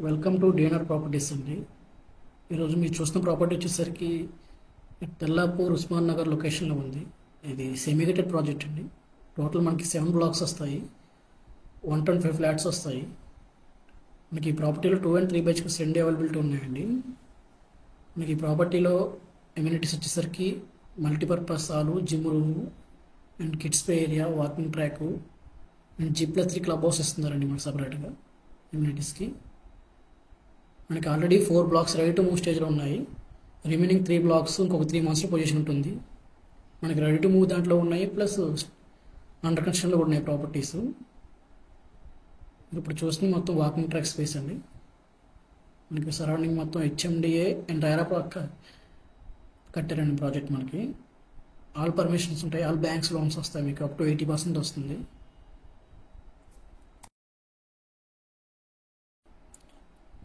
Welcome to DNR properties అండి. ఈరోజు మీరు చూస్తున్న ప్రాపర్టీ వచ్చేసరికి తెల్లాపూర్ ఉస్మాన్ నగర్ లొకేషన్లో ఉంది. ఇది సెమీగేటెడ్ ప్రాజెక్ట్ అండి. టోటల్ మనకి 7 బ్లాక్స్ వస్తాయి, 125 ఫ్లాట్స్ వస్తాయి. మనకి ఈ ప్రాపర్టీలో 2 and 3 BHK రెండే అవైలబిలిటీ ఉన్నాయండి. మనకి ఈ ప్రాపర్టీలో ఎమ్యూనిటీస్ వచ్చేసరికి multipurpose hall, gym room and kids play area, walking track and G+3 club house ఇస్తున్నారండి మనకి సపరేట్గా ఎమ్యూనిటీస్కి. మనకి already 4 blocks ready to move స్టేజ్లో ఉన్నాయి. రిమైనింగ్ 3 బ్లాక్స్ ఇంకొక 3 monthsలో పొజిషన్ ఉంటుంది. మనకి రెడీ టు మూవ్ దాంట్లో ఉన్నాయి, ప్లస్ అండర్ కన్స్ట్రక్షన్లో ఉన్నాయి ప్రాపర్టీస్. ఇప్పుడు చూస్తుంది మొత్తం వాకింగ్ ట్రాక్ స్పేస్ అండి. మనకి సరౌండింగ్ మొత్తం HMDA అండ్ డైరా కట్టారండి ప్రాజెక్ట్. మనకి ఆల్ పర్మిషన్స్ ఉంటాయి, ఆల్ బ్యాంక్స్ లోన్స్ వస్తాయి, మీకు అప్ టు 80% వస్తుంది.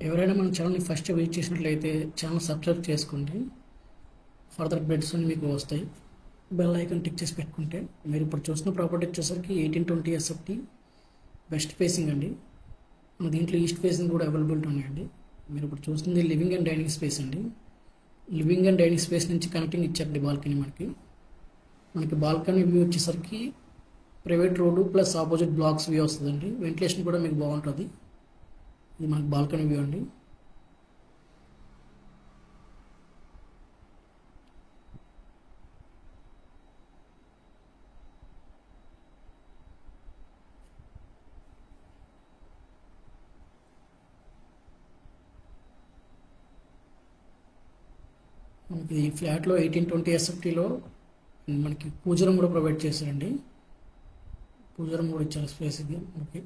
ఎవరైనా మన ఛానల్ని ఫస్ట్ విజిట్ చేసినట్లయితే ఛానల్ సబ్స్క్రైబ్ చేసుకోండి. ఫర్దర్ అప్డేట్స్ మీకు వస్తాయి. బెల్ ఐకాన్ టిక్ చేసి పెట్టుకుంటే. మీరు ఇప్పుడు చూసిన ప్రాపర్టీ వచ్చేసరికి 1820 SFT వెస్ట్ ఫేసింగ్ అండి. మన దీంట్లో ఈస్ట్ ఫేసింగ్ కూడా అవైలబిలిటీ ఉన్నాయండి. మీరు ఇప్పుడు చూస్తుంది లివింగ్ అండ్ డైనింగ్ స్పేస్ అండి. లివింగ్ అండ్ డైనింగ్ స్పేస్ నుంచి కనెక్టింగ్ ఇచ్చారండి బాల్కనీ. మనకి బాల్కనీ వ్యూ వచ్చేసరికి private road plus opposite blocks view వస్తుందండి. వెంటిలేషన్ కూడా మీకు బాగుంటుంది. ఇది మనకి బాల్కనీ వ్యూ అండి. మనకి ఈ ఫ్లాట్లో 1820 SFTలో మనకి పూజరం కూడా ప్రొవైడ్ చేశారండి. పూజరం కూడా ఇచ్చారు స్పేస్ ఇది మనకి.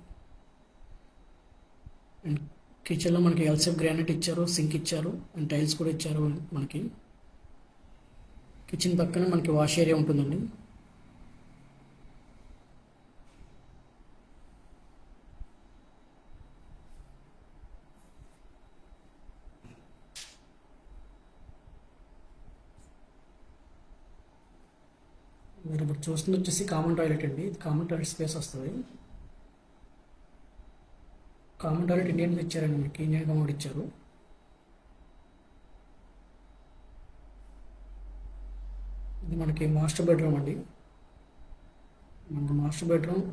అండ్ కిచెన్లో మనకి ఎల్సెఫ్ గ్రానైట్ ఇచ్చారు, సింక్ ఇచ్చారు అండ్ టైల్స్ కూడా ఇచ్చారు. మనకి కిచెన్ పక్కన మనకి వాష్ ఏరియా ఉంటుందండి. మీరు ఇప్పుడు చూస్తుంది వచ్చేసి కామన్ టాయిలెట్ అండి. ఇది కామన్ టాయిలెట్ స్పేస్ వస్తుంది. కామన్ టాయిలెట్ ఇండియన్ ఇచ్చారండి, మనకి ఇండియన్ కమోడ్ ఇచ్చారు. ఇది మనకి మాస్టర్ బెడ్రూమ్ అండి. మనకి మాస్టర్ బెడ్రూమ్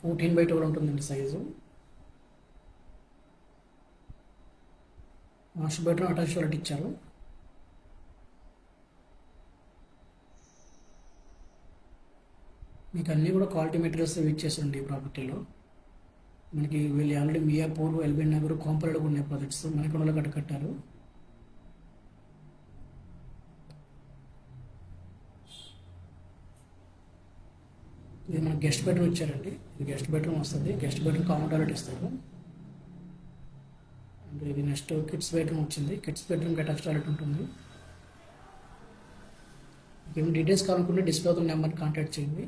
14/12 ఉంటుందండి size. Master bedroom attach toilet ఇచ్చారు. మీకు అన్నీ కూడా క్వాలిటీ మెటీరియల్స్ యూజ్ చేసండి ఈ ప్రాపర్టీలో. మనకి వీళ్ళు ఆల్రెడీ మియాపూర్, ఎల్బీ నగర్, కోంపల్లిలో ఉన్నాయి ప్రాజెక్ట్స్. మనకొండలో కట్టారు. ఇది మనకి గెస్ట్ బెడ్రూమ్ ఇచ్చారండి. ఇది గెస్ట్ బెడ్రూమ్ వస్తుంది. గెస్ట్ బెడ్రూమ్ కామన్ టాయిలెట్ ఇస్తారు. అండ్ ఇది నెక్స్ట్ కిడ్స్ బెడ్రూమ్ వచ్చింది. కిడ్స్ బెడ్రూమ్కి అటాచ్ టాయిలెట్ ఉంటుంది. ఏమైనా డీటెయిల్స్ కావాలనుకుంటే డిస్ప్లే అవుతున్న నెంబర్ని కాంటాక్ట్ చేయండి.